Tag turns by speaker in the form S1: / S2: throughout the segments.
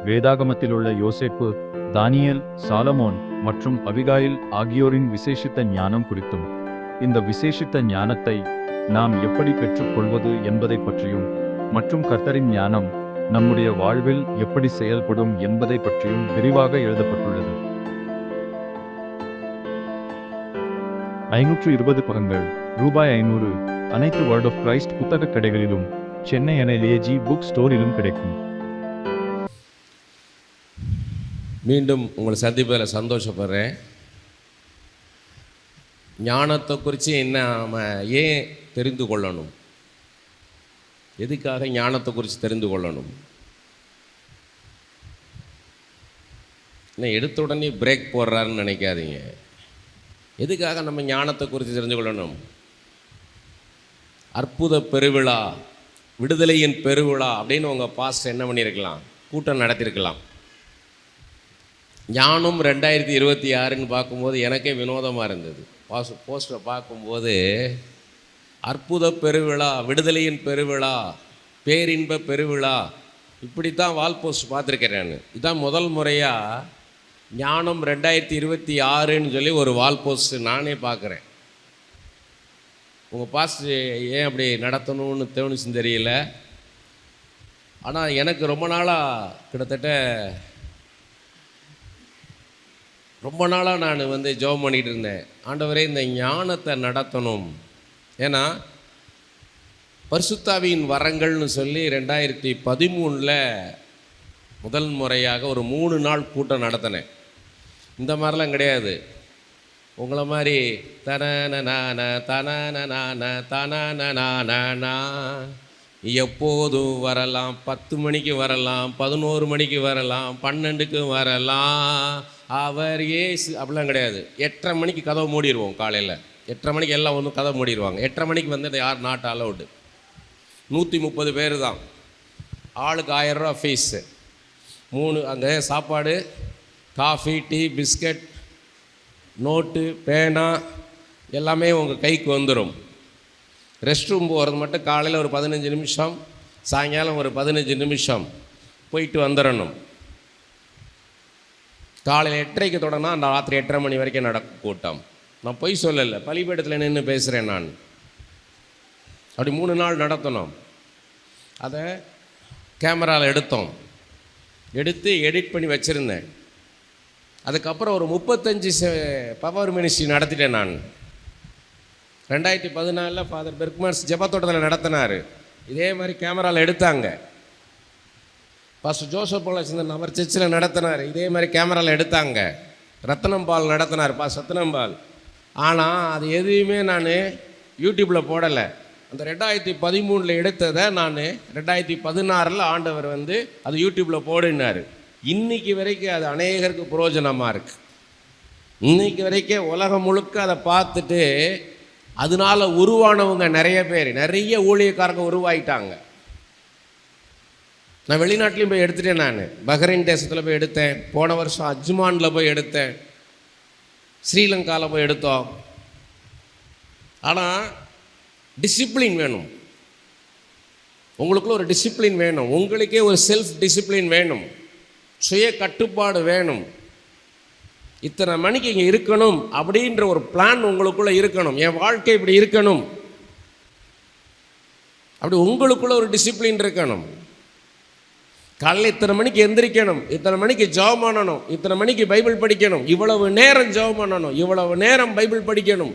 S1: வேதாகமத்தில் உள்ள யோசேப்பு, தானியேல், சாலமோன் மற்றும் அபிகாயில் ஆகியோரின் விசேஷித்த ஞானம் குறித்தும், இந்த விசேஷித்த ஞானத்தை நாம் எப்படி பெற்றுக்கொள்வது என்பதை பற்றியும் மற்றும் கர்த்தரின் ஞானம் நம்முடைய வாழ்வில் எப்படி செயல்படும் என்பதை பற்றியும் விரிவாக எழுதப்பட்டுள்ளது. 520 பக்கங்கள், ரூபாய் 500. அனைத்து வேர்ட் ஆஃப் கிரைஸ்ட் புத்தக கடைகளிலும் சென்னை NLAG புக் ஸ்டோரிலும் கிடைக்கும்.
S2: மீண்டும் உங்களை சந்திப்பதில் சந்தோஷப்படுறேன். ஞானத்தை குறித்து நாம் ஏன் தெரிந்து கொள்ளணும்? எதுக்காக ஞானத்தை குறித்து தெரிந்து கொள்ளணும்? இன்னும் எடுத்த உடனே பிரேக் போடுறாருன்னு நினைக்காதீங்க. எதுக்காக நம்ம ஞானத்தை குறித்து தெரிந்து கொள்ளணும்? அற்புத பெருவிழா, விடுதலையின் பெருவிழா அப்படின்னு உங்கள் பாஸ்டர் என்ன பண்ணியிருக்கலாம்? கூட்டம் நடத்தியிருக்கலாம். ஞானம் 2026ன்னு பார்க்கும்போது எனக்கே வினோதமாக இருந்தது. போஸ்டரை பார்க்கும்போது அற்புத பெருவிழா, விடுதலையின் பெருவிழா, பேரின்ப பெருவிழா, இப்படித்தான் வால் போஸ்ட் பார்த்துருக்கேன் நான். இதுதான் முதல் முறையாக ஞானம் 2026ன்னு சொல்லி ஒரு வால் போஸ்ட் நானே பார்க்குறேன். உங்கள் பாஸ்டர் ஏன் அப்படி நடத்தணும்னு தோணுச்சுன்னு தெரியல. ஆனால் எனக்கு ரொம்ப நாளாக, கிட்டத்தட்ட ரொம்ப நாளாக நான் ஜெபம் பண்ணிகிட்டு இருந்தேன். ஆண்டவரே, இந்த ஞானத்தை நடத்தணும். ஏன்னா பரிசுத்தாவியின் வரங்கள்னு சொல்லி 2013 முதல் முறையாக ஒரு 3 நாள் கூட்டம் நடத்தினேன். இந்த மாதிரிலாம் கிடையாது. உங்களை மாதிரி தன எப்போதும் வரலாம், 10 மணிக்கு வரலாம், 11 மணிக்கு வரலாம், 12க்கு வரலாம், அவர் ஏசு அப்படிலாம் கிடையாது. 8:30 மணிக்கு கதவை மூடிடுவோம். காலையில் 8:30 மணிக்கு எல்லாம் கதவை மூடிடுவாங்க. 8:30 மணிக்கு வந்துட்டு யார் நாட் அலவுடு. 130 பேர் தான். ஆளுக்கு 1000 ரூபா ஃபீஸு. 3 அங்கே சாப்பாடு, காஃபி, டீ, பிஸ்கட், நோட்டு, பேனா எல்லாமே உங்கள் கைக்கு வந்துடும். ரெஸ்ட் ரூம் போகிறது மட்டும் காலையில் ஒரு 15 நிமிஷம், சாயங்காலம் ஒரு 15 நிமிஷம் போயிட்டு வந்துடணும். காலையில் 8:30க்கு தொடங்கினா அந்த ராத்திரி 8:30 மணி வரைக்கும் நடக்கும் கூட்டம். நான் பொய் சொல்லலை, பலிபீடத்தில் நின்று பேசுகிறேன் நான். அப்படி 3 நாள் நடத்தணும். அதை கேமராவில் எடுத்து எடிட் பண்ணி வச்சுருந்தேன். அதுக்கப்புறம் ஒரு 35 பவர் மினிஸ்ட்ரி நடத்திட்டேன் நான். 2014 ஃபாதர் பெர்க்மன்ஸ் ஜெபத்தோட்டத்தில் நடத்தினார். இதே மாதிரி கேமராவில் எடுத்தாங்க. பாஸ்டர் ஜோசப் போலச்சந்திரன் அவர் சர்ச்சில் நடத்தினார். இதே மாதிரி கேமராவில் எடுத்தாங்க. ரத்னம்பால் நடத்தினார், பாஸ்டர் ரத்னம்பால். ஆனால் அது எதுவுமே நான் யூடியூப்பில் போடலை. அந்த 2013 எடுத்ததை நான் 2016 ஆண்டவர் அது யூடியூப்பில் போடுனார். இன்றைக்கி வரைக்கும் அது அநேகருக்கு பிரயோஜனமாக இருக்குது. இன்றைக்கி வரைக்கும் உலகம் முழுக்க அதை பார்த்துட்டு அதனால் உருவானவங்க நிறைய பேர், நிறைய ஊழியக்காரங்க உருவாயிட்டாங்க. நான் வெளிநாட்டிலையும் போய் எடுத்துட்டேன். நான் பஹ்ரைன் தேசத்தில் போய் எடுத்தேன். போன வருஷம் அஜ்மானில் போய் எடுத்தேன். ஸ்ரீலங்காவில் போய் எடுத்தோம். ஆனால் டிசிப்ளின் வேணும். உங்களுக்குள்ள ஒரு டிசிப்ளின் வேணும். உங்களுக்கே ஒரு செல்ஃப் டிசிப்ளின் வேணும். சுய கட்டுப்பாடு வேணும். இத்தனை மணிக்கு இங்கே இருக்கணும் அப்படின்ற ஒரு பிளான் உங்களுக்குள்ளே இருக்கணும். என் வாழ்க்கை இப்படி இருக்கணும், அப்படி உங்களுக்குள்ள ஒரு டிசிப்ளின் இருக்கணும். காலையில் இத்தனை மணிக்கு எந்திரிக்கணும், இத்தனை மணிக்கு ஜெபம் பண்ணணும், இத்தனை மணிக்கு பைபிள் படிக்கணும், இவ்வளவு நேரம் ஜெபம் பண்ணணும், இவ்வளவு நேரம் பைபிள் படிக்கணும்,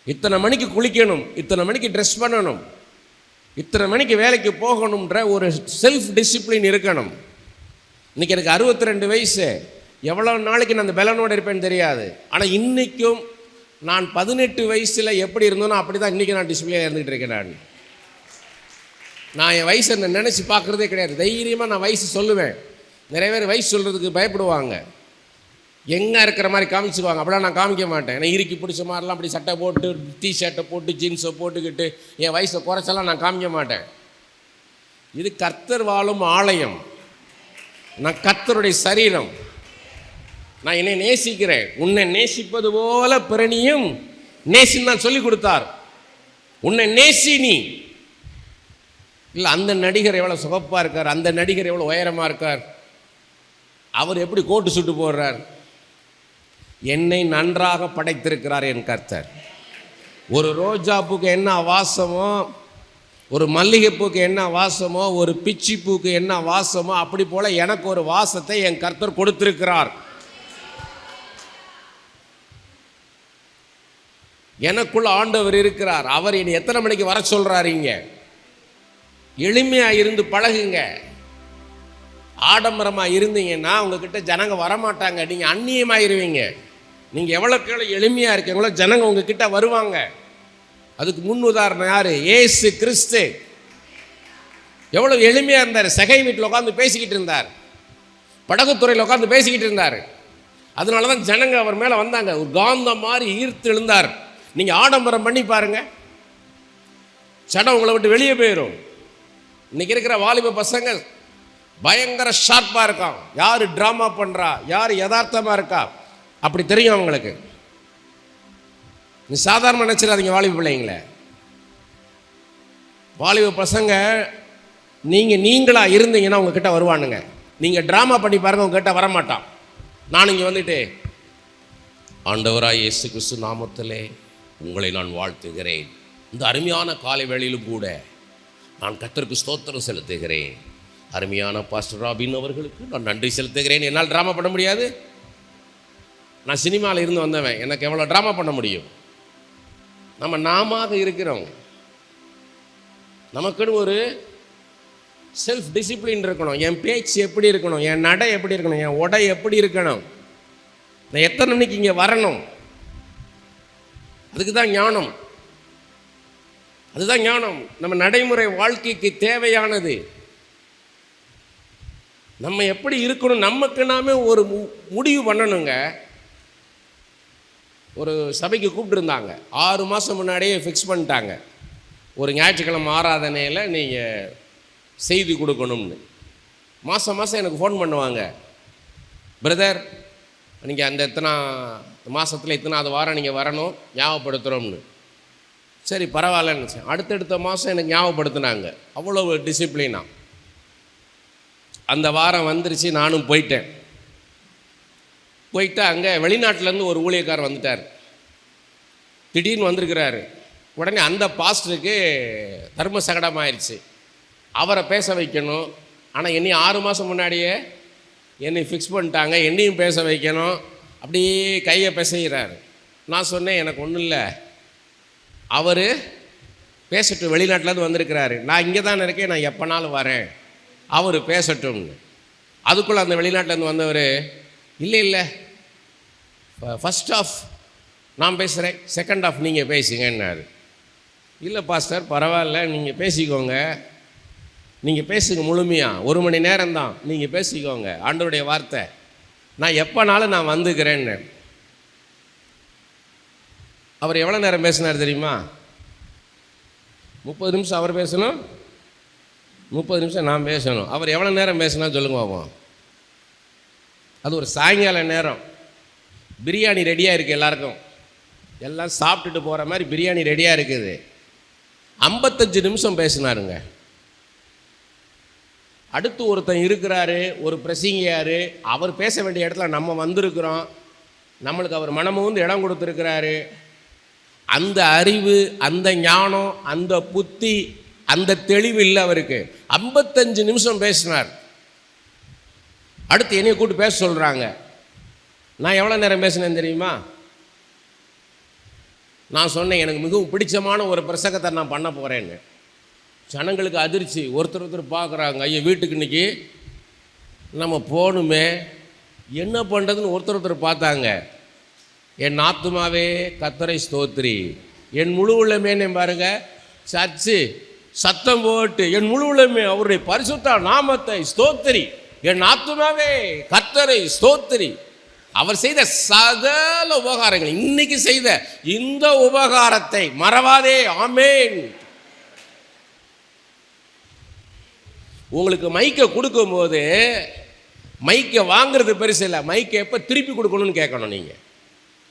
S2: இத்தனை மணிக்கு குளிக்கணும், இத்தனை மணிக்கு ட்ரெஸ் பண்ணணும், இத்தனை மணிக்கு வேலைக்கு போகணுன்ற ஒரு செல்ஃப் டிசிப்ளின் இருக்கணும். இன்றைக்கி எனக்கு 62 வயசு. எவ்வளோ நாளைக்கு நான் அந்த பலனோடு இருப்பேன்னு தெரியாது. ஆனால் இன்றைக்கும் நான் 18 வயசில் எப்படி இருந்தோன்னா அப்படி தான் இன்றைக்கி நான் டிசிப்ளினாக இருந்துகிட்டு இருக்கேன். நான் என் வயசை நினச்சி பார்க்குறதே கிடையாது. தைரியமாக நான் வயசு சொல்லுவேன். நிறைய பேர் வயசு சொல்கிறதுக்கு பயப்படுவாங்க, எங்கே இருக்கிற மாதிரி காமிச்சுக்குவாங்க. அப்படிலாம் நான் காமிக்க மாட்டேன். ஏன்னா இறுக்கி பிடிச்ச மாதிரிலாம் அப்படி சட்டை போட்டு, டிஷர்ட்டை போட்டு, ஜீன்ஸை போட்டுக்கிட்டு என் வயசை குறைச்செல்லாம் நான் காமிக்க மாட்டேன். இது கர்த்தர் வாழும் ஆலயம். நான் கர்த்தருடைய சரீரம். நான் என்னை நேசிக்கிறேன். உன்னை நேசிப்பது போல பிறனியும் நேசின்னு நான் சொல்லி கொடுத்தார். உன்னை நேசி நீ. இல்லை அந்த நடிகர் எவ்வளோ சுகப்பாக இருக்கார், அந்த நடிகர் எவ்வளோ உயரமாக இருக்கார், அவர் எப்படி கோட்டு சுட்டு போடுறார்? என்னை நன்றாக படைத்திருக்கிறார் என் கர்த்தர். ஒரு ரோஜா பூக்கு என்ன வாசமோ, ஒரு மல்லிகைப்பூக்கு என்ன வாசமோ, ஒரு பிச்சி பூக்கு என்ன வாசமோ, அப்படி போல எனக்கு ஒரு வாசத்தை என் கர்த்தர் கொடுத்திருக்கிறார். எனக்குள்ள ஆண்டவர் இருக்கிறார். அவர் என்னை எத்தனை மணிக்கு வர சொல்றாரு? இங்க எளிமையா இருந்து பழகுங்க. ஆடம்பரமா இருந்தீங்கன்னா உங்ககிட்ட ஜனங்க வரமாட்டாங்க, நீங்க அந்நியமாயிருவீங்க. நீங்க எவ்வளவு எளிமையா இருக்கீங்களோ ஜனங்க உங்ககிட்ட வருவாங்க. அதுக்கு முன் உதாரணம் யாரு? ஏசு கிறிஸ்து. எவ்வளவு எளிமையா இருந்தார். சகை வீட்டில் உட்காந்து பேசிக்கிட்டு இருந்தார், படகுத்துறையில் உட்காந்து பேசிக்கிட்டு இருந்தார். அதனாலதான் ஜனங்க அவர் மேல வந்தாங்க. ஒரு காந்தம் மாதிரி ஈர்த்து எழுந்தார். நீங்க ஆடம்பரம் பண்ணி பாருங்க, சடம் உங்களை விட்டு வெளியே போயிடும். இன்னைக்கு இருக்கிற வாலிப பசங்க பயங்கர ஷார்ப்பா இருக்கான். யாரு டிராமா பண்றா, யாரு யதார்த்தமா இருக்கா அப்படி தெரியும் அவங்களுக்கு. நீ சாதாரண நினைச்சிடாதீங்க வாலிப பிள்ளைங்கள. வாலிப பசங்க நீங்களா இருந்தீங்கன்னா உங்ககிட்ட வருவானுங்க. நீங்க டிராமா பண்ணி பாருங்க, உங்ககிட்ட வரமாட்டான். நான் இங்க வந்துட்டு, ஆண்டவராய் இயேசு கிறிஸ்து நாமத்திலே உங்களை நான் வாழ்த்துகிறேன். இந்த அருமையான காலை வேளையிலும் கூட நான் கர்த்தருக்கு ஸ்தோத்திரம் செலுத்துகிறேன். அருமையான பாஸ்டர் ராபின் அவர்களுக்கு நான் நன்றி செலுத்துகிறேன். என்னால் ட்ராமா பண்ண முடியாது. நான் சினிமாவில் இருந்து வந்தவன், எனக்கு எவ்வளோ ட்ராமா பண்ண முடியும்? நாம இருக்கிறோம். நமக்குன்னு ஒரு செல்ஃப் டிசிப்ளின் இருக்கணும். என் பேச்சு எப்படி இருக்கணும், என் நடை எப்படி இருக்கணும், என் உடை எப்படி இருக்கணும், நான் எத்தனை மணிக்கு இங்கே வரணும், அதுக்கு தான் ஞானம். அதுதான் ஞானம். நம்ம நடைமுறை வாழ்க்கைக்கு தேவையானது. நம்ம எப்படி இருக்கணும், நமக்கு நாமே ஒரு முடிவு பண்ணணுங்க. ஒரு சபைக்கு கூப்பிட்டுருந்தாங்க, 6 மாதம் முன்னாடியே ஃபிக்ஸ் பண்ணிட்டாங்க. ஒரு ஞாயிற்றுக்கிழமை ஆராதனையில் நீங்கள் செய்தி கொடுக்கணும்னு. மாதம் எனக்கு ஃபோன் பண்ணுவாங்க, பிரதர் நீங்கள் அந்த இத்தனை மாதத்தில் இத்தனாவது வாரம் நீங்கள் வரணும், ஞாபகப்படுத்துகிறோம்னு. சரி பரவாயில்லன்னு. அடுத்தடுத்த மாதம் எனக்கு ஞாபகப்படுத்தினாங்க. அவ்வளோ டிசிப்ளினா. அந்த வாரம் வந்துருச்சு, நானும் போயிட்டேன். அங்கே வெளிநாட்டிலேருந்து ஒரு ஊழியக்காரர் வந்துட்டார். திடீர்னு வந்திருக்கிறாரு. உடனே அந்த பாஸ்டருக்கு தர்ம சங்கடமாயிருச்சு. அவரை பேச வைக்கணும். ஆனால் என்னையும் 6 மாதம் முன்னாடியே என்னை ஃபிக்ஸ் பண்ணிட்டாங்க, என்னையும் பேச வைக்கணும். அப்படியே கையை பிசைகிறார். நான் சொன்னேன், எனக்கு ஒன்றும் இல்லை, அவர் பேசட்டும், வெளிநாட்டிலேருந்து வந்திருக்கிறாரு, நான் இங்கே தான் இருக்கேன், நான் எப்போனாலும் வரேன், அவர் பேசட்டும்னு. அதுக்குள்ளே அந்த வெளிநாட்டிலேருந்து வந்தவர், இல்லை ஃபஸ்ட் ஆஃப் நான் பேசுகிறேன், செகண்ட் ஆஃப் நீங்கள் பேசுங்கன்னாரு. இல்லை பாஸ்டர் பரவாயில்ல, நீங்கள் பேசிக்கோங்க, நீங்கள் பேசுங்க முழுமையாக, 1 மணி நேரம்தான், நீங்கள் பேசிக்கோங்க, ஆண்டவருடைய வார்த்தை, நான் எப்போனாலும் நான் வந்துக்கிறேன்னு. அவர் எவ்வளோ நேரம் பேசினார் தெரியுமா? 30 நிமிஷம் அவர் பேசணும், 30 நிமிஷம் நான் பேசணும். அவர் எவ்வளோ நேரம் பேசினா சொல்லுங்க பாப்போம். அது ஒரு சாயங்கால நேரம். பிரியாணி ரெடியாக இருக்குது, எல்லாருக்கும் எல்லாம் சாப்பிட்டுட்டு போகிற மாதிரி பிரியாணி ரெடியாக இருக்குது. 55 நிமிஷம் பேசினாருங்க. அடுத்து ஒருத்தன் இருக்கிறாரு, ஒரு பிரசங்கியார், அவர் பேச வேண்டிய இடத்துல நம்ம வந்திருக்கிறோம், நம்மளுக்கு அவர் மனமும் வந்து இடம் கொடுத்துருக்கிறாரு. அந்த அறிவு, அந்த ஞானம், அந்த புத்தி, அந்த தெளிவு இல்லை அவருக்கு. 55 நிமிஷம் பேசினார். அடுத்து என்னைய கூப்பிட்டு பேச சொல்கிறாங்க. நான் எவ்வளோ நேரம் பேசினேன் தெரியுமா? நான் சொன்னேன், எனக்கு மிகவும் பிடிச்சமான ஒரு பிரசங்கத்தை நான் பண்ண போகிறேன்னு. ஜனங்களுக்கு அதிர்ச்சி. ஒருத்தர் பார்க்குறாங்க, ஐயா வீட்டுக்கு இன்றைக்கி நம்ம போகணுமே, என்ன பண்ணுறதுன்னு ஒருத்தர் பார்த்தாங்க. என் ஆத்துமாவே கர்த்தரை ஸ்தோத்திரி, என் முழு உள்ளமேன்னு பாருங்க, சர்ச்சு சத்தம் போட்டு என் முழு உள்ளமே அவருடைய பரிசுத்த நாமத்தை ஸ்தோத்திரி, என் ஆத்துமாவே கர்த்தரை ஸ்தோத்திரி. அவர் செய்த சகல உபகாரங்கள், இன்னைக்கு செய்த இந்த உபகாரத்தை மறவாதே. ஆமேன். உங்களுக்கு மைக்கை கொடுக்கும்போது மைக்கை வாங்குறது பெருசு இல்லை, மைக்கை எப்போ திருப்பி கொடுக்கணும்னு கேட்கணும். நீங்கள்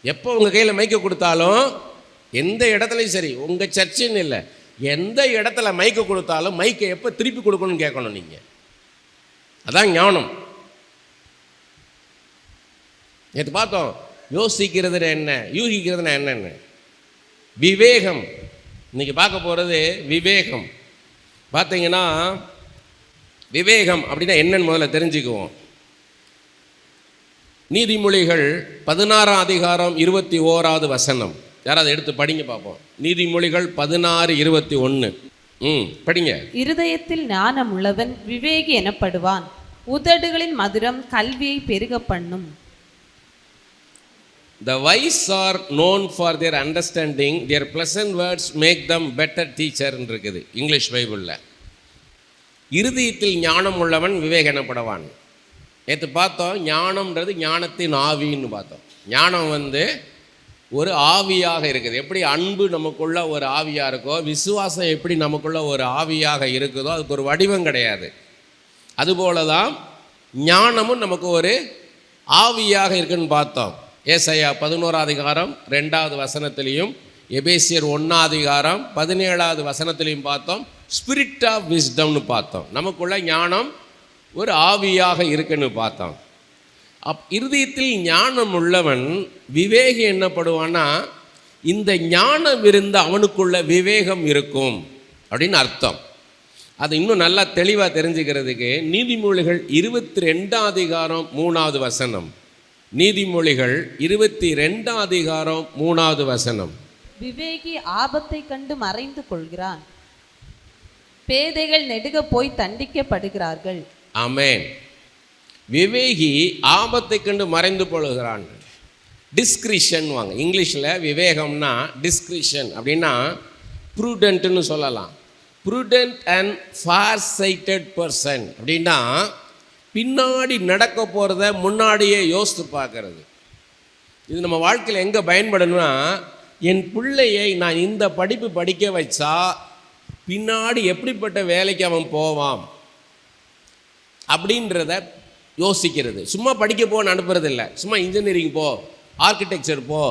S2: எப்போ உங்கள் கையில் மைக்கை கொடுத்தாலும், எந்த இடத்துலையும் சரி, உங்கள் சர்ச்சின்னு இல்லை, எந்த இடத்துல மைக்கை கொடுத்தாலும் மைக்கை எப்போ திருப்பி கொடுக்கணும்னு கேட்கணும் நீங்கள். அதான் ஞானம். நேற்று பார்த்தோம் யோசிக்கிறது என்ன, யூகிக்கிறதுனா என்னென்ன. விவேகம் இன்னைக்கு பார்க்க போகிறது விவேகம். பார்த்தீங்கன்னா விவேகம் அப்படின்னா என்னன்னு முதல்ல தெரிஞ்சுக்குவோம். நீதிமொழிகள் 16 அதிகாரம் 21வது வசனம். யாராவது எடுத்து படிங்க பார்ப்போம். நீதிமொழிகள் 16:21. படிங்க.
S3: இருதயத்தில் ஞானம் உள்ளவன் விவேகி எனப்படுவான், உதடுகளின் மதுரம் கல்வியை பெருக பண்ணும்.
S2: The wise are known for their understanding, their pleasant words make them better teacher ன்னு இருக்குது இங்கிலீஷ் பைபிளில். இருதயத்தில் ஞானம் உள்ளவன் விவேக எனப்படுவான். நேற்று பார்த்தோம் ஞானம்ன்றது ஞானத்தின் ஆவின்னு பார்த்தோம். ஞானம் ஒரு ஆவியாக இருக்குது. எப்படி அன்பு நமக்குள்ள ஒரு ஆவியாக இருக்கோ, விசுவாசம் எப்படி நமக்குள்ள ஒரு ஆவியாக இருக்குதோ, அதுக்கு ஒரு வடிவம் கிடையாது. அதுபோல தான் ஞானமும் நமக்கு ஒரு ஆவியாக இருக்குன்னு பார்த்தோம். ஏசாயா 11 அதிகாரம் 2வது வசனத்திலையும், எபேசியர் 1 அதிகாரம் 17வது வசனத்திலையும் பார்த்தோம். ஸ்பிரிட் ஆஃப் விஸ்டம்னு பார்த்தோம். நமக்குள்ள ஞானம் ஒரு ஆவியாக இருக்குன்னு பார்த்தோம். இருதயத்தில் ஞானம் உள்ளவன் விவேகி என்னப்படுவான்னா, இந்த ஞானம் இருந்த அவனுக்குள்ள விவேகம் இருக்கும் அப்படின்னு அர்த்தம். அது இன்னும் நல்லா தெளிவாக தெரிஞ்சுக்கிறதுக்கு நீதிமொழிகள் 22 அதிகாரம் 3வது வசனம். நீதிமொழிகள் 22 அதிகாரம் 3வது வசனம்.
S3: விவேகி ஆபத்தை கண்டு மறைந்து கொள்கிறான், பேதைகள் நெடுக போய் தண்டிக்கப்படுகிறார்கள்.
S2: ஆமென். விவேகி ஆபத்தை கண்டு மறைந்து கொள்கிறான். டிஸ்கிரிஷன் வாங்க. இங்கிலீஷில் விவேகம்னா டிஸ்கிரிஷன் அப்படின்னா ப்ரூடென்ட்னு சொல்லலாம். Prudent and for cited person அப்படின்னா பின்னாடி நடக்க போகிறத முன்னாடியே யோசித்து பார்க்கறது. இது நம்ம வாழ்க்கையில் எங்கே பயன்படணும்னா, என் பிள்ளையை நான் இந்த படிப்பு படிக்க வச்சா பின்னாடி எப்படிப்பட்ட வேலைக்கு அவன் போவான் அப்படின்றத யோசிக்கிறது. சும்மா படிக்க போன்னு அனுப்புறது இல்லை. சும்மா இன்ஜினியரிங் போ, ஆர்கிடெக்சர் போ,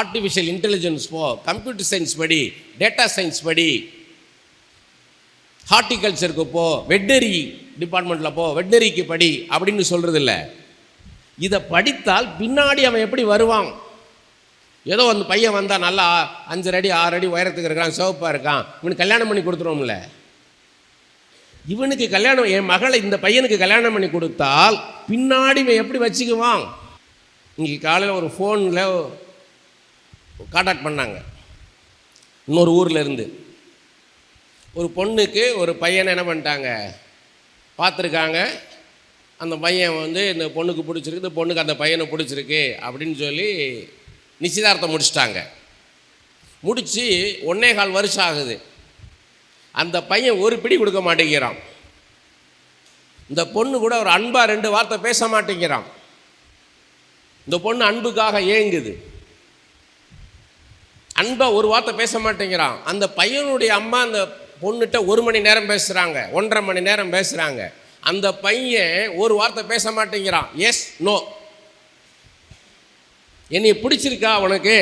S2: ஆர்டிஃபிஷியல் இன்டெலிஜென்ஸ் போ, கம்ப்யூட்டர் சயின்ஸ் படி, டேட்டா சயின்ஸ் படி, ஹார்டிகல்ச்சருக்கு போ, வெட்டரி டிபார்ட்மெண்ட்டில் போ, வெட்டரிக்கு படி அப்படின்னு சொல்கிறது இல்லை. இதை படித்தால் பின்னாடி அவன் எப்படி வருவான். ஏதோ அந்த பையன் வந்தால் நல்லா 5 அடி 6 அடி உயரத்துக்கு இருக்கான், சிவப்பாக இருக்கான், இவனுக்கு கல்யாணம் பண்ணி கொடுத்துருவோம்ல. இவனுக்கு கல்யாணம், என் மகளை இந்த பையனுக்கு கல்யாணம் பண்ணி கொடுத்தால் பின்னாடி இவன் எப்படி வச்சுக்குவான். இன்றைக்கி காலையில் ஒரு ஃபோனில் கான்டாக்ட் பண்ணாங்க. இன்னொரு ஊரில் இருந்து ஒரு பொண்ணுக்கு ஒரு பையனை என்ன பண்ணிட்டாங்க, பார்த்துருக்காங்க. அந்த பையன் இந்த பொண்ணுக்கு பிடிச்சிருக்கு, இந்த பொண்ணுக்கு அந்த பையனை பிடிச்சிருக்கு அப்படின்னு சொல்லி நிச்சயதார்த்தம் முடிச்சிட்டாங்க. முடித்து 1.25 வருஷம் ஆகுது. அந்த பையன் ஒரு பிடி கொடுக்க மாட்டேங்கிறான். இந்த பொண்ணு கூட ஒரு அன்பாக 2 வார்த்தை பேச மாட்டேங்கிறான். இந்த பொண்ணு அன்புக்காக ஏங்குது. அன்பாக ஒரு வார்த்தை பேச மாட்டேங்கிறான். அந்த பையனுடைய அம்மா அந்த பொண்ணுகிட்ட 1 மணி நேரம் பேசுகிறாங்க, 1.5 மணி நேரம் பேசுகிறாங்க. அந்த பையன் ஒரு வார்த்தை பேச மாட்டேங்கிறான். எஸ் நோ, என்னை பிடிச்சிருக்கா உனக்கு,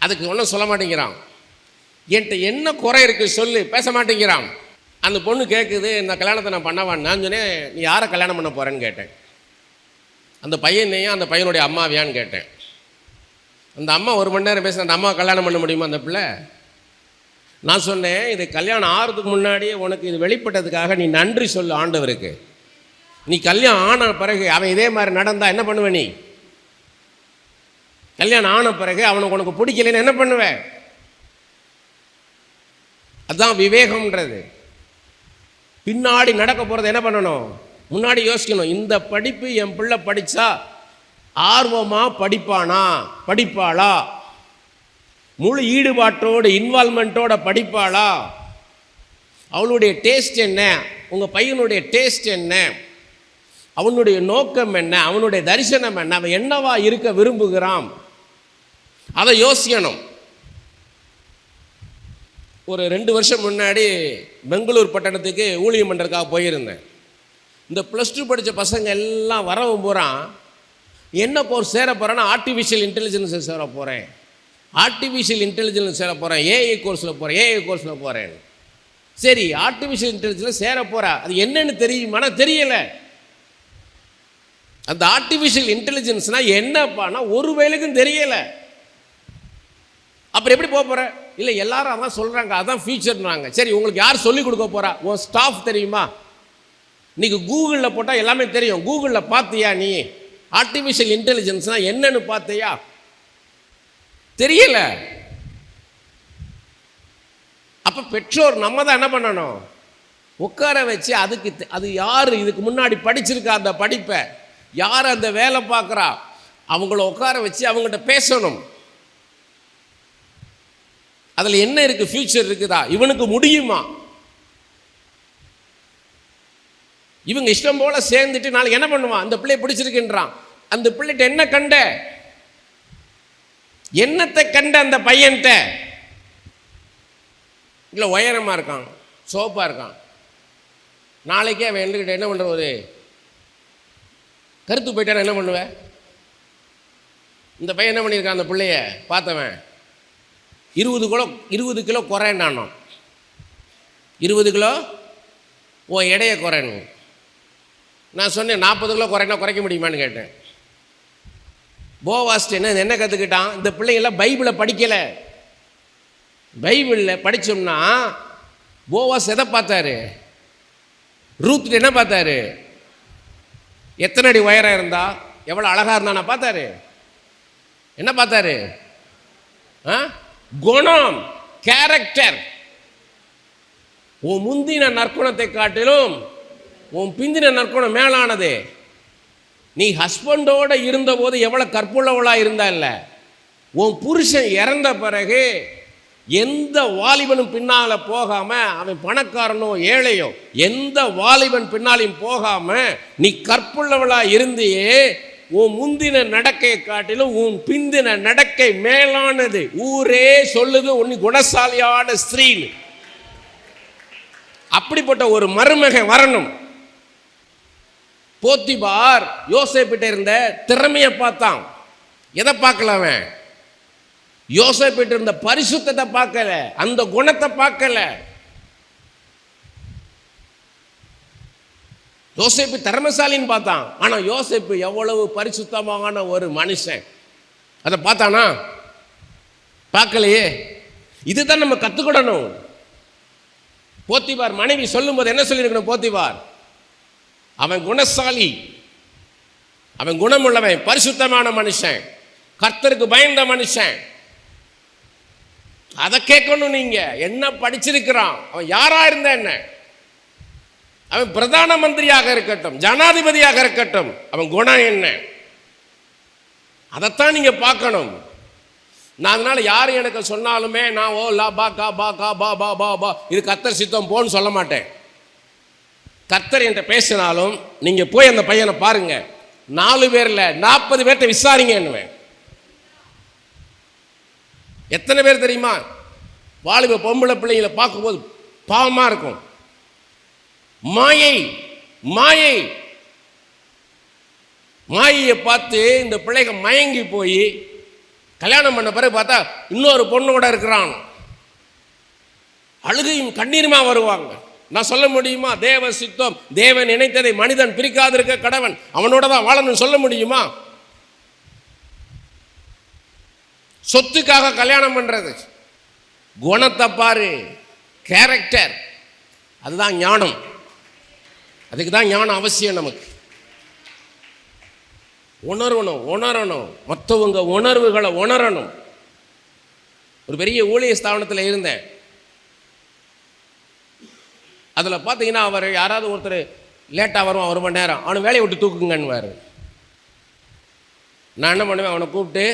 S2: அதுக்கு ஒன்றும் சொல்ல மாட்டேங்கிறான். என்கிட்ட என்ன குறை இருக்குது சொல்லு, பேச மாட்டேங்கிறான். அந்த பொண்ணு கேட்குது, இந்த கல்யாணத்தை நான் பண்ணவான்னு. நான் சொன்னேன், நீ யாரை கல்யாணம் பண்ண போகிறேன்னு கேட்டேன். அந்த பையனையா அந்த பையனுடைய அம்மாவையான்னு கேட்டேன். அந்த அம்மா 1 மணி நேரம் பேச, அந்த அம்மா கல்யாணம் பண்ண முடியுமா அந்த பிள்ளை? நான் சொன்னேன், இது கல்யாணம் ஆகிறதுக்கு முன்னாடியே உனக்கு இது வெளிப்பட்டதுக்காக நீ நன்றி சொல்லு ஆண்டவருக்கு. நீ கல்யாணம் ஆன பிறகு அவன் இதே மாதிரி நடந்தா என்ன பண்ணுவ? நீ கல்யாணம் ஆன பிறகு அவனுக்கு உனக்கு பிடிக்கலன்னு என்ன பண்ணுவ? அதுதான் விவேகம்ன்றது. பின்னாடி நடக்க போகிறது என்ன பண்ணணும், முன்னாடி யோசிக்கணும். இந்த படிப்பு என் பிள்ளை படித்தா ஆர்வமாக படிப்பானா, படிப்பாளா, முழு ஈடுபாட்டோடு இன்வால்மெண்ட்டோட படிப்பாளா, அவளுடைய டேஸ்ட் என்ன, உங்கள் பையனுடைய டேஸ்ட் என்ன, அவனுடைய நோக்கம் என்ன, அவனுடைய தரிசனம் என்ன, அவன் என்னவா இருக்க விரும்புகிறான், அதை யோசிக்கணும். ஒரு 2 வருஷம் முன்னாடி பெங்களூர் பட்டணத்துக்கு ஊழியம் பண்ணுறதுக்காக போயிருந்தேன். இந்த +2 படித்த பசங்க எல்லாம் வரவும் போகிறான். என்ன சேர போகிறேன்னா ஆர்டிஃபிஷியல் இன்டெலிஜென்ஸ் சேர போகிறேன், ஆர்டிஃபிஷியல் இன்டெலிஜென்ஸ் சேர போகிறேன், ஏஐ கோர்ஸில் போகிறேன். சரி, ஆர்டிஃபிஷியல் இன்டெலிஜென்ஸில் சேர போகிறா, அது என்னன்னு தெரியுமானா தெரியலை. அந்த ஆர்டிஃபிஷியல் இன்டெலிஜென்ஸ்னா என்னப்பானா ஒரு வேலைக்கும் தெரியலை. அப்புறம் எப்படி போக போகிற? இல்லை எல்லாரும் அதான் சொல்கிறாங்க, அதான் ஃபியூச்சர்னாங்க. சரி, உங்களுக்கு யார் சொல்லிக் கொடுக்க போகிறா? உன் ஸ்டாஃப் தெரியுமா? இன்னைக்கு கூகுளில் போட்டால் எல்லாமே தெரியும். கூகுளில் பார்த்தியா நீ ஆர்டிஃபிஷியல் இன்டெலிஜென்ஸ்னா என்னன்னு பார்த்தியா? தெரியல. அப்போ பெற்றோர் நம்ம தான் என்ன பண்ணணும்? உட்கார வச்சு அது யார் இதுக்கு முன்னாடி படிச்சிருக்கா, அந்த படிப்பை யார் அந்த வேலை பார்க்குறா, அவங்கள உட்கார வச்சு அவங்ககிட்ட பேசணும். அதில் என்ன இருக்குது? ஃபியூச்சர் இருக்குதா? இவனுக்கு முடியுமா? இவங்க இஷ்டம் போல சேர்ந்துட்டு நாளைக்கு என்ன பண்ணுவான்? அந்த பிள்ளையை பிடிச்சிருக்கின்றான். அந்த பிள்ளைகிட்ட என்ன கண்ட? என்னத்தை கண்ட அந்த பையன்கிட்ட? இல்லை உயரமாக இருக்கான், சோப்பாக இருக்கான். நாளைக்கே அவன் என்கிட்ட என்ன பண்ணுறது? கருத்து போயிட்டான என்ன பண்ணுவேன்? இந்த பையன் என்ன பண்ணியிருக்கான்? அந்த பிள்ளைய பார்த்தவன் 20 கிலோ குறையண்டானோ. 20 கிலோ ஓ எடையை குறையணும். நான் சொன்னேன் 40 கிலோ குறையினா குறைக்க முடியுமான்னு கேட்டேன். போவாஸ்ட் என்ன கற்றுக்கிட்டான்? இந்த பிள்ளைங்களாம் பைபிளை படிக்கலை. பைபிளில் படித்தோம்னா போவாஸ் எதை பார்த்தாரு? ரூத் என்ன பார்த்தாரு? எத்தனை அடி உயரம் இருந்தா, எவ்வளோ அழகாக இருந்தானா பார்த்தாரு. என்ன பார்த்தாரு? குணம், கேரக்டர். உன் முந்தின நற்குணத்தை காட்டிலும் உன் பிந்தின நற்குணம் மேலானது. நீ ஹஸ்பண்டோட இருந்தபோது எவ்வளோ கற்புள்ளவளாக இருந்தா இல்லை, உன் புருஷன் இறந்த பிறகு எந்த வாலிபனும் பின்னால் போகாம, அவன் பணக்காரனோ ஏழையோ எந்த வாலிபன் பின்னாலையும் போகாம நீ கற்புள்ளவளா இருந்தியே, உன் முந்தின நடக்கையை காட்டிலும் உன் பிந்தின நடக்கை மேலானது. ஊரே சொல்லுது உன்னை குணசாலியான ஸ்திரீன்னு. அப்படிப்பட்ட ஒரு மருமகன் வரணும். போத்திபார் யோசேப்பிட்ட இருந்த திறமையை பார்த்தான். எதை பார்க்கல அவன்? யோசேப்பிட்ட இருந்த பரிசுத்தத்தை பார்க்கல, அந்த குணத்தை பார்க்கல. யோசேப்பு திறமைசாலின்னு பார்த்தான். ஆனா யோசேப்பு எவ்வளவு பரிசுத்தமான ஒரு மனுஷன், அதை பார்த்தானா? பார்க்கலையே. இதுதான் நம்ம கத்துக்கிடணும். போத்திபார் மனைவி சொல்லும் போது என்ன சொல்லியிருக்கணும்? போத்திபார் அவன் குணசாலி, அவன் குணமுள்ளவன், பரிசுத்தமான மனுஷன், கர்த்தருக்கு பயந்த மனுஷன். அதை கேட்கணும். நீங்க என்ன படிச்சிருக்கிறான், அவன் யாரா இருந்தா என்ன, அவன் பிரதான மந்திரியாக இருக்கட்டும், ஜனாதிபதியாக இருக்கட்டும், அவன் குணம் என்ன, அதைத்தான் நீங்க பார்க்கணும். நான் அதனால யாரும் எனக்கு சொன்னாலுமே நான் ஓ லா பா கா பா கா பா பா பா பா இது கர்த்தர் சித்தம் போன்னு சொல்ல மாட்டேன். கர்த்தர் என்கிட்ட பேசினாலும் நீங்க போய் அந்த பையனை பாருங்க, 4 பேர்ல 40 பேர்கிட்ட விசாரிங்க என்னவேன். எத்தனை பேர் தெரியுமா? வாலிப பொம்பளை பிள்ளைங்களை பார்க்கும்போது பாவமா இருக்கும். மாயை மாயை மாயையை பார்த்து இந்த பிள்ளைங்க மயங்கி போய் கல்யாணம் பண்ண பிறகு பார்த்தா இன்னொரு பொண்ணோட இருக்கிறான். அழுகையும் கண்ணீருமா வருவாங்க. நான் சொல்ல முடியுமா? தேவ சித்தம், தேவன் நினைத்ததை மனிதன் பிரிக்காதிருக்க கடவன், அவனோட தான் வாழணும்னு சொல்ல முடியுமா? சொத்துக்காக கல்யாணம் பண்றது. குணத்தை பாரு, கேரக்டர், அதுதான் ஞானம். அதுக்கு தான் ஞானம் அவசியம். நமக்கு உணரணும், மற்றவங்க உணர்வுகளை உணரணும். ஒரு பெரிய ஊழிய ஸ்தாபனத்தில் இருந்தேன். அதில் பார்த்தீங்கன்னா அவர் யாராவது ஒருத்தர் லேட்டாக வருவான், 1 மணி நேரம், அவனை வேலையை விட்டு தூக்குங்கன்னுவார். நான் என்ன பண்ணுவேன்? அவனை கூப்பிட்டு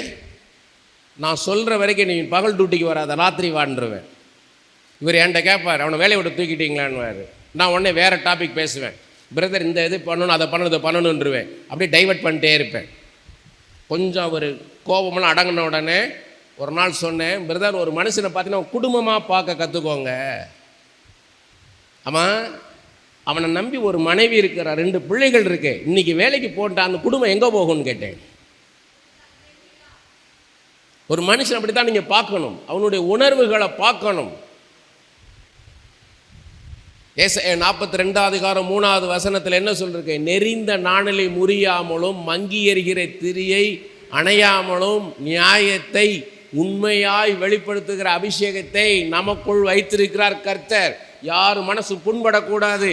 S2: நான் சொல்கிற வரைக்கும் நீ பகல் டியூட்டிக்கு வராத, ராத்திரி வாண்டுருவேன். இவர் என்கிட்ட கேட்பார், அவனை வேலையை விட்டு தூக்கிட்டீங்களான்னுவார். நான் உடனே வேறு டாபிக் பேசுவேன். பிரதர் இந்த இது பண்ணணும், அதை பண்ணணும், இதை பண்ணணுன்றுவேன். அப்படியே டைவர்ட் பண்ணிட்டே இருப்பேன். கொஞ்சம் அவர் கோபமெல்லாம் அடங்கின உடனே ஒரு நாள் சொன்னேன், பிரதர் ஒரு மனுஷனை பார்த்தீங்கன்னா குடும்பமாக பார்க்க கற்றுக்கோங்க. அவனை நம்பி ஒரு மனைவி இருக்கிறா, 2 பிள்ளைகள் இருக்கு, இன்னைக்கு வேலைக்கு போட்டா அந்த குடும்பம் எங்கே போகும்னு கேட்டேன். ஒரு மனுஷன் அப்படித்தான் நீங்கள் பார்க்கணும், அவனுடைய உணர்வுகளை பார்க்கணும். ஏசாயா 42:3 என்ன சொல்லிருக்கு? நெறிந்த நாணலை முறியாமலும் மங்கி எறிகிற திரியை அணையாமலும் நியாயத்தை உண்மையாய் வெளிப்படுத்துகிற அபிஷேகத்தை நமக்குள் வைத்திருக்கிறார் கர்த்தர். யார் மனசு புண்படக்கூடாது,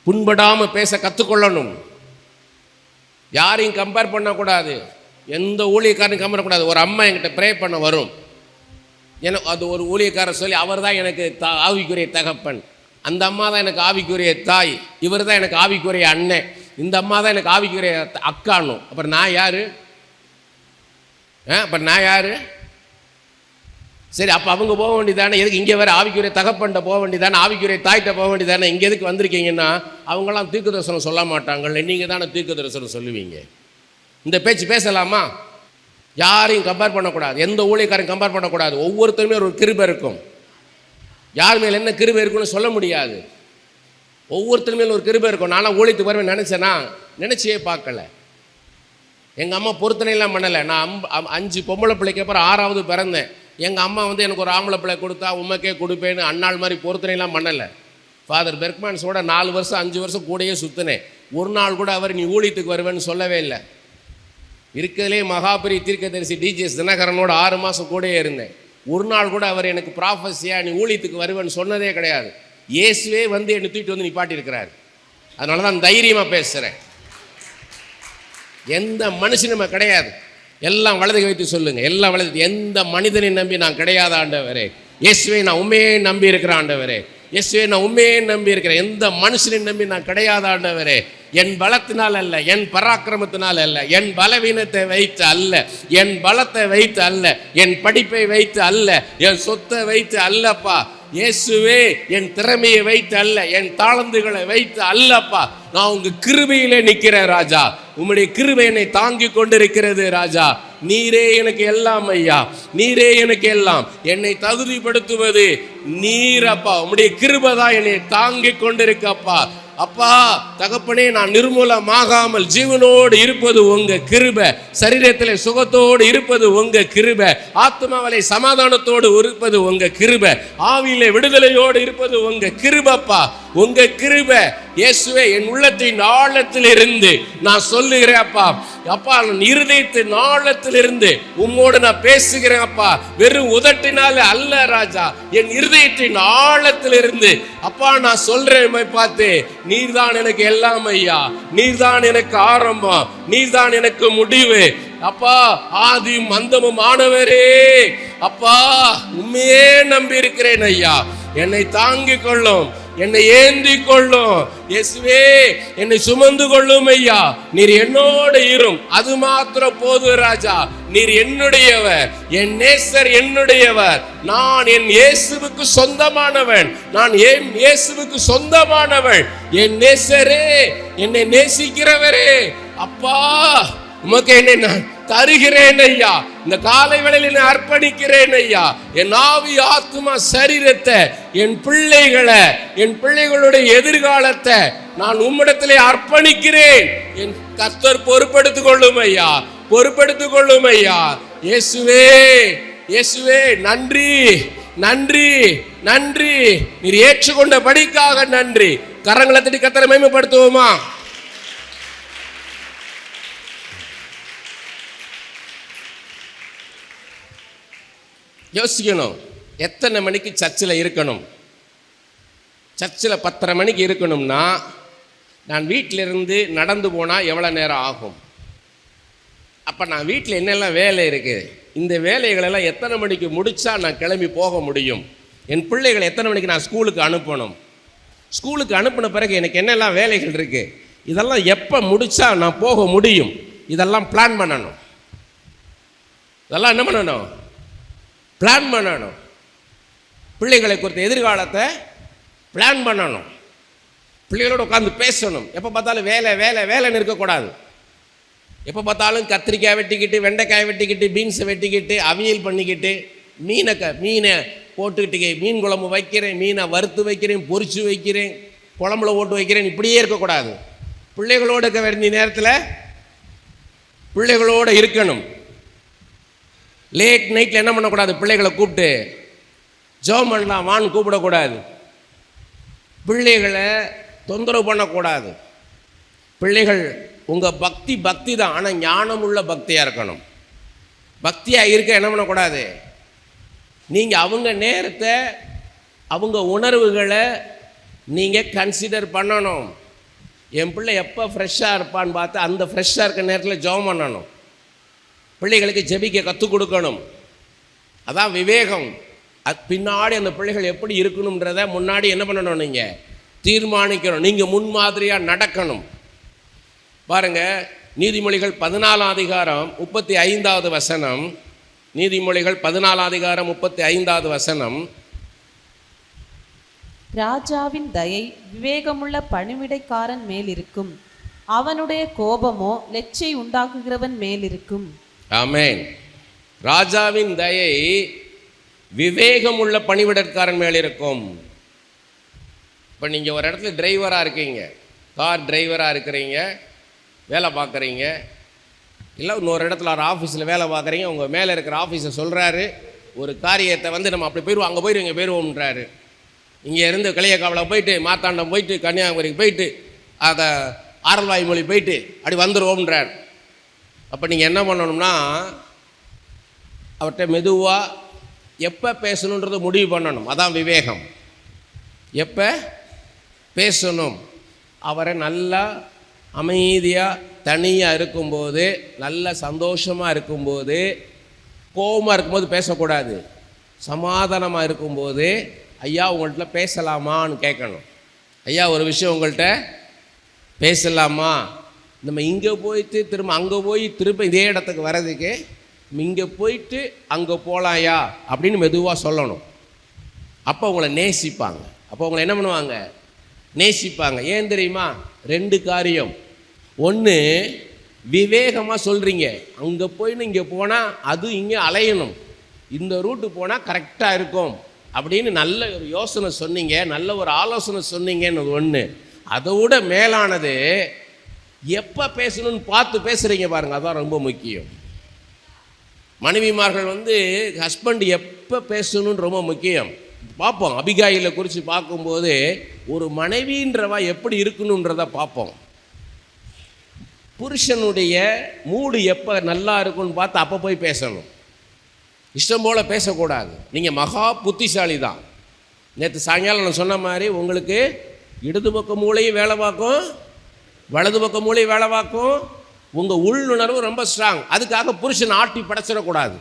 S2: புண்படாமல் பேச கற்றுக்கொள்ளணும். யாரையும் கம்பேர் பண்ணக்கூடாது, எந்த ஊழியக்காரனையும் கம்பேர் பண்ணக்கூடாது. ஒரு அம்மா என்கிட்ட ப்ரே பண்ண வரும், எனக்கு அது ஒரு ஊழியக்காரர் சொல்லி அவர் தான் எனக்கு ஆவிக்குரிய தகப்பன், அந்த அம்மா தான் எனக்கு ஆவிக்குரிய தாய், இவர் தான் எனக்கு ஆவிக்குரிய அண்ணன், இந்த அம்மா தான் எனக்கு ஆவிக்குரிய அக்கானும். அப்புறம் நான் யார்? அப்புறம் நான் யார்? சரி, அப்போ அவங்க போக வேண்டியதானே, எதுக்கு இங்கே வேறு ஆவிக்குரிய தகப்பன்ட்ட போக வேண்டியதானே, ஆவிக்குரிய தாய்கிட்ட போக வேண்டியதானே, இங்கே எதுக்கு வந்திருக்கீங்கன்னா அவங்களாம் தீர்க்க தரிசனம் சொல்ல மாட்டாங்கள்ல, நீங்கள் தானே தீர்க்க தரிசனம் சொல்லுவீங்க. இந்த பேச்சு பேசலாமா? யாரையும் கம்பேர் பண்ணக்கூடாது, எந்த ஊழியக்காரையும் கம்பேர் பண்ணக்கூடாது. ஒவ்வொருத்தருமே ஒரு கிருபை இருக்கும். யார் மேலே என்ன கிருபை இருக்குன்னு சொல்ல முடியாது. ஒவ்வொருத்தர் மேலும் ஒரு கிருபை இருக்கும். நானும் ஊழியத்துக்கு வருவேன் நினச்சேன்னா நினச்சியே பார்க்கல. எங்கள் அம்மா பொருத்தனையெல்லாம் பண்ணலை. நான் 5 பொம்பளை பிள்ளைக்கு அப்புறம் 6வது பிறந்தேன். எங்கள் அம்மா எனக்கு ஒரு ஆம்பளை பிள்ளை கொடுத்தா உமக்கே கொடுப்பேன்னு அண்ணாள் மாதிரி பொருத்தனையெல்லாம் பண்ணலை. ஃபாதர் பெர்க்மேன்ஸோட 4 வருஷம் 5 வருஷம் கூடயே சுற்றினேன். ஒரு நாள் கூட அவர் நீ ஊழியத்துக்கு வருவேன்னு சொல்லவே இல்லை. இருக்கிறதுலே மகாபெரிய தீர்க்கதரிசி டிஜிஎஸ் தினகரனோட 6 மாதம் கூடயே இருந்தேன். ஒரு நாள் கூட அவர் எனக்கு ப்ராஃபஸியா நீ ஊழியத்துக்கு வருவேன்னு சொன்னதே கிடையாது. இயேசுவே என்னை தூக்கிட்டு வந்து நிப்பாட்டியிருக்கிறார். அதனால தான் தைரியமாக பேசுகிறேன். எந்த மனுஷனுமே கிடையாது, எல்லாம் வலது வைத்து சொல்லுங்கள், எல்லாம் வலது. எந்த மனிதனை நம்பி நான் கிடையாது ஆண்டவரே, இயேசுவை நான் உண்மையே நம்பி இருக்கிறேன் ஆண்டவரே, இயேசுவை நான் உண்மையே நம்பி இருக்கிறேன். எந்த மனுஷனை நம்பி நான் கிடையாது ஆண்டவரே. என் பலத்தினால் அல்ல, என் பராக்கிரமத்தினால் அல்ல, என் பலவீனத்தை வைத்து அல்ல, என் பலத்தை வைத்து அல்ல, என் படிப்பை வைத்து அல்ல, என் சொத்தை வைத்து அல்லப்பா. இயேசுவே என் திறமையை வைத்து அல்ல, என் தாளந்துகளை வைத்து அல்லப்பா. நான் உங்க கிருபையிலே நிற்கிறேன் ராஜா. உம்முடைய கிருபை என்னை தாங்கி கொண்டிருக்கிறது ராஜா. நீரே எனக்கு எல்லாம் ஐயா, நீரே எனக்கு எல்லாம். என்னை தகுதிப்படுத்துவது நீரப்பா. உம்முடைய கிருபை தான் என்னை தாங்கி கொண்டிருக்கப்பா. அப்பா தகப்பனே, நான் நிர்மூலமாகாமல் ஜீவனோடு இருப்பது உங்க கிருபை, சரீரத்தில் சுகத்தோடு இருப்பது உங்க கிருபை, ஆத்மாவிலே சமாதானத்தோடு இருப்பது உங்க கிருபை, ஆவியிலே விடுதலையோடு இருப்பது உங்க கிருபப்பா. உங்க கிருபை இயேசுவே என் உள்ளத்தின் ஆழத்தில் இருந்து நான் சொல்லுகிறேன் அப்பா. அப்பா நான் இருதயத்தின் ஆழத்தில் இருந்து உம்மோடு நான் பேசுகிறேன் அப்பா. வெறும் உதட்டினால அல்ல ராஜா, என் இருதயத்தின் ஆழத்தில் இருந்து அப்பா நான் சொல்றேன் பார்த்து, நீர்தான் எனக்கு எல்லாம் ஐயா, நீர்தான் எனக்கு ஆரம்பம், நீர்தான் எனக்கு முடிவு அப்பா. ஆதியும் அந்தமும் ஆனவரே அப்பா, உண்மையே நம்பி இருக்கிறேன் ஐயா. என்னை தாங்கிக் கொள்ளும், என்னை ஏந்தி கொள்ளும் இயேசுவே, என்னை சுமந்து கொள்ளும் ஐயா. நீர் என்னோடு இரும், அது மாத்திரம் போது ராஜா. நீர் என்னுடையவர், என் நேசர் என்னுடையவர். நான் என் இயேசுவுக்கு சொந்தமானவன், நான் என் இயேசுவுக்கு சொந்தமானவன். என் நேசரே, என்னை நேசிக்கிறவரே அப்பா, உமக்கு என்னை நான் தருகிறேன் ஐயா. இந்த காலை வேளையில் என்னை அர்ப்பணிக்கிறேன் ஐயா. என் ஆவி ஆத்மா சரீரத்தை, என் பிள்ளைகளை, என் பிள்ளைகளுடைய எதிர்காலத்தை நான் உம்மிடத்திலே அர்ப்பணிக்கிறேன். என் கர்த்தர் பொறுப்பெடுத்துக் கொள்ளும் ஐயா, பொறுப்பெடுத்துக் கொள்ளும் ஐயா. இயேசுவே, இயேசுவே நன்றி, நன்றி, நன்றி. நீர் ஏற்றுக்கொண்ட படிக்காக நன்றி. கரங்களை தட்டி கர்த்தரை மகிமைப்படுத்துவோமா? யோசிக்கணும், எத்தனை மணிக்கு சர்ச்சில் இருக்கணும்? சர்ச்சில் 10:30 மணிக்கு இருக்கணும்னா நான் வீட்டிலிருந்து நடந்து போனால் எவ்வளோ நேரம் ஆகும்? அப்போ நான் வீட்டில் என்னெல்லாம் வேலை இருக்குது, இந்த வேலைகளெல்லாம் எத்தனை மணிக்கு முடித்தா நான் கிளம்பி போக முடியும்? என் பிள்ளைகளை எத்தனை மணிக்கு நான் ஸ்கூலுக்கு அனுப்பணும்? ஸ்கூலுக்கு அனுப்பின பிறகு எனக்கு என்னெல்லாம் வேலைகள் இருக்குது, இதெல்லாம் எப்போ முடித்தா நான் போக முடியும்? இதெல்லாம் பிளான் பண்ணணும். இதெல்லாம் என்ன பண்ணணும்? பிளான் பண்ணணும். பிள்ளைகளை குறித்த எதிர்காலத்தை பிளான் பண்ணணும். பிள்ளைகளோடு உட்காந்து பேசணும். எப்போ பார்த்தாலும் வேலை வேலை வேலைன்னு இருக்கக்கூடாது. எப்போ பார்த்தாலும் கத்திரிக்காய் வெட்டிக்கிட்டு, வெண்டைக்காய் வெட்டிக்கிட்டு, பீன்ஸை வெட்டிக்கிட்டு, அவியல் பண்ணிக்கிட்டு, மீனை போட்டுக்கிட்டு மீன் குழம்பு வைக்கிறேன், மீனை வறுத்து வைக்கிறேன், பொரிச்சு வைக்கிறேன், குழம்புல போட்டு வைக்கிறேன், இப்படியே இருக்கக்கூடாது. பிள்ளைகளோடு இருக்க வேண்டிய நேரத்தில் பிள்ளைகளோடு இருக்கணும். லேட் நைட்டில் என்ன பண்ணக்கூடாது? பிள்ளைகளை கூப்பிட்டு ஜெபம் பண்ணலாம் வான்னு கூப்பிடக்கூடாது. பிள்ளைகளை தொந்தரவு பண்ணக்கூடாது. பிள்ளைகள் உங்கள் பக்தி தான், ஆனால் ஞானம் உள்ள பக்தியாக இருக்கணும். பக்தியாக இருக்க என்ன பண்ணக்கூடாது, நீங்கள் அவங்க நேரத்தை அவங்க உணர்வுகளை நீங்கள் கன்சிடர் பண்ணணும். என் பிள்ளை எப்போ ஃப்ரெஷ்ஷாக இருப்பான்னு பார்த்து அந்த ஃப்ரெஷ்ஷாக இருக்க நேரத்தில் ஜெபம் பண்ணணும். பிள்ளைகளுக்கு ஜெபிக்க கற்றுக் கொடுக்கணும். அதான் விவேகம். பின்னாடி அந்த பிள்ளைகள் எப்படி இருக்கணுன்றத முன்னாடி என்ன பண்ணணும், நீங்கள் தீர்மானிக்கணும். நீங்கள் முன்மாதிரியாக நடக்கணும். பாருங்கள், நீதிமொழிகள் 14 அதிகாரம் 35வது வசனம். நீதிமொழிகள் 14 அதிகாரம் 35வது வசனம்.
S3: ராஜாவின் தயை விவேகமுள்ள பணிவிடைக்காரன் மேல் இருக்கும், அவனுடைய கோபமோ லெச்சை உண்டாக்குகிறவன் மேல் இருக்கும்.
S2: ஆமென். ராஜாவின் தயை விவேகமுள்ள பணிவிடைக்காரன் மேல் இருக்கும். இப்போ நீங்கள் ஒரு இடத்துல டிரைவராக இருக்கீங்க, கார் டிரைவராக இருக்கிறீங்க, வேலை பார்க்குறீங்க, இல்லை இன்னொரு இடத்துல ஒரு ஆஃபீஸில் வேலை பார்க்குறீங்க. உங்கள் மேலே இருக்கிற ஆஃபீஸை சொல்கிறாரு, ஒரு காரியத்தை நம்ம அப்படி போயிடுவோம், அங்கே போயிடுவோம், இங்கே போயிடுவோம்ன்றாரு. இங்கே இருந்து களியக்காவில் போயிட்டு, மார்த்தாண்டம் போயிட்டு, கன்னியாகுமரிக்கு போயிட்டு, அதை ஆரல்வாய் மொழி போயிட்டு அப்படி வந்துடுவோம்ன்றார். அப்போ நீங்கள் என்ன பண்ணணும்னா, அவர்கிட்ட மெதுவாக எப்போ பேசணுன்றது முடிவு பண்ணணும். அதான் விவேகம். எப்போ பேசணும், அவரை நல்லா அமைதியாக தனியாக இருக்கும்போது, நல்ல சந்தோஷமாக இருக்கும்போது, கோபமாக இருக்கும்போது பேசக்கூடாது. சமாதானமாக இருக்கும்போது, ஐயா உங்கள்கிட்ட பேசலாமான்னு கேட்கணும். ஐயா ஒரு விஷயம் உங்கள்கிட்ட பேசலாமா, நம்ம இங்கே போயிட்டு திரும்ப அங்கே போய் திரும்ப இதே இடத்துக்கு வர்றதுக்கு இங்கே போயிட்டு அங்கே போகலாயா அப்படின்னு மெதுவாக சொல்லணும். அப்போ உங்களை நேசிப்பாங்க. அப்போ உங்களை என்ன பண்ணுவாங்க, நேசிப்பாங்க. ஏன் தெரியுமா, 2 காரியம். ஒன்று, விவேகமாக சொல்கிறீங்க, அங்கே போயின்னு இங்கே போனால் அது இங்கே அலையணும், இந்த ரூட்டு போனால் கரெக்டாக இருக்கும் அப்படின்னு நல்ல ஒரு யோசனை சொன்னீங்க, நல்ல ஒரு ஆலோசனை சொன்னீங்கன்னு ஒன்று. அதை விட மேலானது எப்போ பேசணும்னு பார்த்து பேசுகிறீங்க பாருங்கள், அதான் ரொம்ப முக்கியம். மனைவிமார்கள் ஹஸ்பண்ட் எப்போ பேசணும்னு ரொம்ப முக்கியம். பார்ப்போம், அபிகாயிலை குறித்து பார்க்கும்போது ஒரு மனைவின்றவா எப்படி இருக்கணுன்றதை பார்ப்போம். புருஷனுடைய மூடு எப்போ நல்லா இருக்குன்னு பார்த்து அப்போ போய் பேசணும். இஷ்டம் போல் பேசக்கூடாது. நீங்கள் மகா புத்திசாலி தான். நேற்று சாயங்காலம் நான் சொன்ன மாதிரி உங்களுக்கு இடது பக்க மூளையும் வேலை பார்க்கும், வலது பக்க மூளையும் வேலை பார்க்கும். உங்கள் உள்ளுணர்வு ரொம்ப ஸ்ட்ராங். அதுக்காக புருஷன் ஆட்டி படைச்சிடக்கூடாது.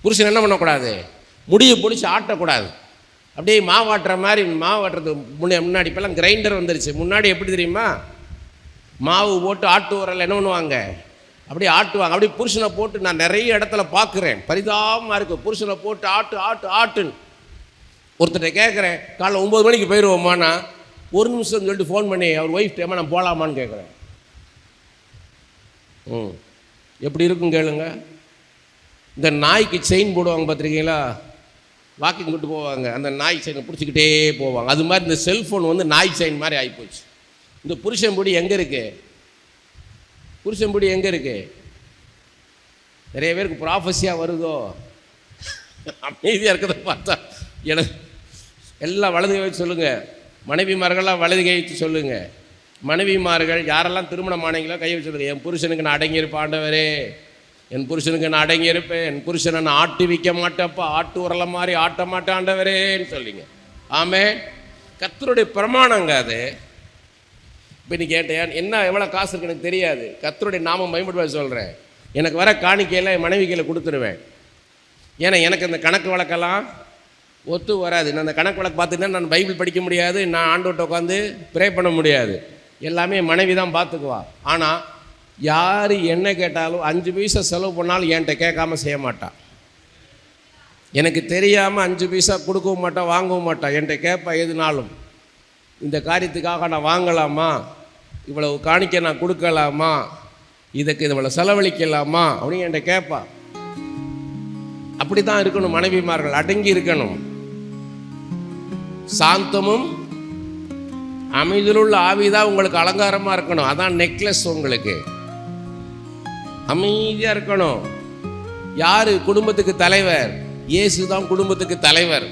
S2: புருஷன் என்ன பண்ணக்கூடாது, முடியை பிடிச்சி ஆட்டக்கூடாது. அப்படியே மாவாட்டுற மாதிரி மாவாட்டுறது முன்னாடி இப்போல்லாம் கிரைண்டர் வந்துருச்சு. முன்னாடி எப்படி தெரியுமா, மாவு போட்டு ஆட்டு உரல் என்ன பண்ணுவாங்க, அப்படியே ஆட்டுவாங்க. அப்படியே புருஷனை போட்டு நான் நிறைய இடத்துல பார்க்குறேன், பரிதாபமாக இருக்குது. புருஷனை போட்டு ஆட்டுன்னு ஒருத்தர்கிட்ட கேட்குறேன், காலைல 9 மணிக்கு போயிடுவோம்மாண்ணா, 1 நிமிஷம் சொல்லிட்டு ஃபோன் பண்ணி அவர் ஒய்ஃப் டைமாக நான் போகலாமான்னு கேட்குறேன். எப்படி இருக்கும் கேளுங்க. இந்த நாய்க்கு செயின் போடுவாங்க பார்த்துருக்கீங்களா, வாக்கிங் கூட்டு போவாங்க, அந்த நாய் செயினை பிடிச்சிக்கிட்டே போவாங்க. அது மாதிரி இந்த செல்ஃபோன் நாய் செயின் மாதிரி ஆகிப்போச்சு. இந்த புருஷன் பொடி எங்கே இருக்கு, புருஷன் பொடி எங்கே இருக்கு? நிறைய பேருக்கு ப்ராஃபஸியாக வருதோ, அமைதியாக இருக்கிறத பார்த்தா எனக்கு எல்லாம் வலது கை வச்சு சொல்லுங்கள். மனைவிமார்கள்லாம் வலது கை வச்சு சொல்லுங்கள். மனைவிமார்கள் யாரெல்லாம் திருமணம் ஆனீங்களோ கை வச்சு சொல்லுங்கள், என் புருஷனுக்கு நான் அடங்கியிருப்பேன் ஆண்டவரே, என் புருஷனுக்கு நான் அடங்கியிருப்பேன், என் புருஷனை நான் ஆட்டி வைக்க மாட்டேன்ப்பா, ஆட்டு உரலை மாதிரி ஆட்ட மாட்டேன் ஆண்டவரேன்னு சொல்லிங்க. ஆமே, கர்த்தருடைய பிரமாணங்க அது. இப்போ நீ கேட்டேன் என்ன எவ்வளோ காசு இருக்கு எனக்கு தெரியாது, கர்த்தருடைய நாமம் பயன்படுத்த சொல்கிறேன். எனக்கு வர காணிக்கையில் என் மனைவி கையில் கொடுத்துருவேன். ஏன்னா எனக்கு அந்த கணக்கு வழக்கெல்லாம் ஒத்து வராது. நான் அந்த கணக்கு வழக்கு பார்த்துட்டேன், நான் பைபிள் படிக்க முடியாது, நான் ஆண்டோட்ட உட்காந்து ப்ரே பண்ண முடியாது. எல்லாமே மனைவி தான் பார்த்துக்குவா. ஆனால் யார் என்ன கேட்டாலும் 5 பைசா செலவு பண்ணாலும் என்கிட்ட கேட்காம செய்ய மாட்டான். எனக்கு தெரியாமல் 5 பைசா கொடுக்கவும் மாட்டான், வாங்கவும் மாட்டான். என்கிட்ட கேட்பா எதுனாலும், இந்த காரியத்துக்காக நான் வாங்கலாமா, இவ்வளவு காணிக்க நான் கொடுக்கலாமா, இதுக்கு இவ்வளோ செலவழிக்கலாமா அப்படின்னு என்கிட்ட கேட்பா. அப்படி தான் இருக்கணும் மனைவிமார்கள், அடங்கி இருக்கணும். சாந்தமும் அமைதியிலுள்ள ஆவிதான் உங்களுக்கு அலங்காரமாக இருக்கணும். அதான் நெக்லஸ் உங்களுக்கு. அமைதியாக இருக்கணும். யாரு குடும்பத்துக்கு தலைவர்? இயேசு தான் குடும்பத்துக்கு தலைவர்.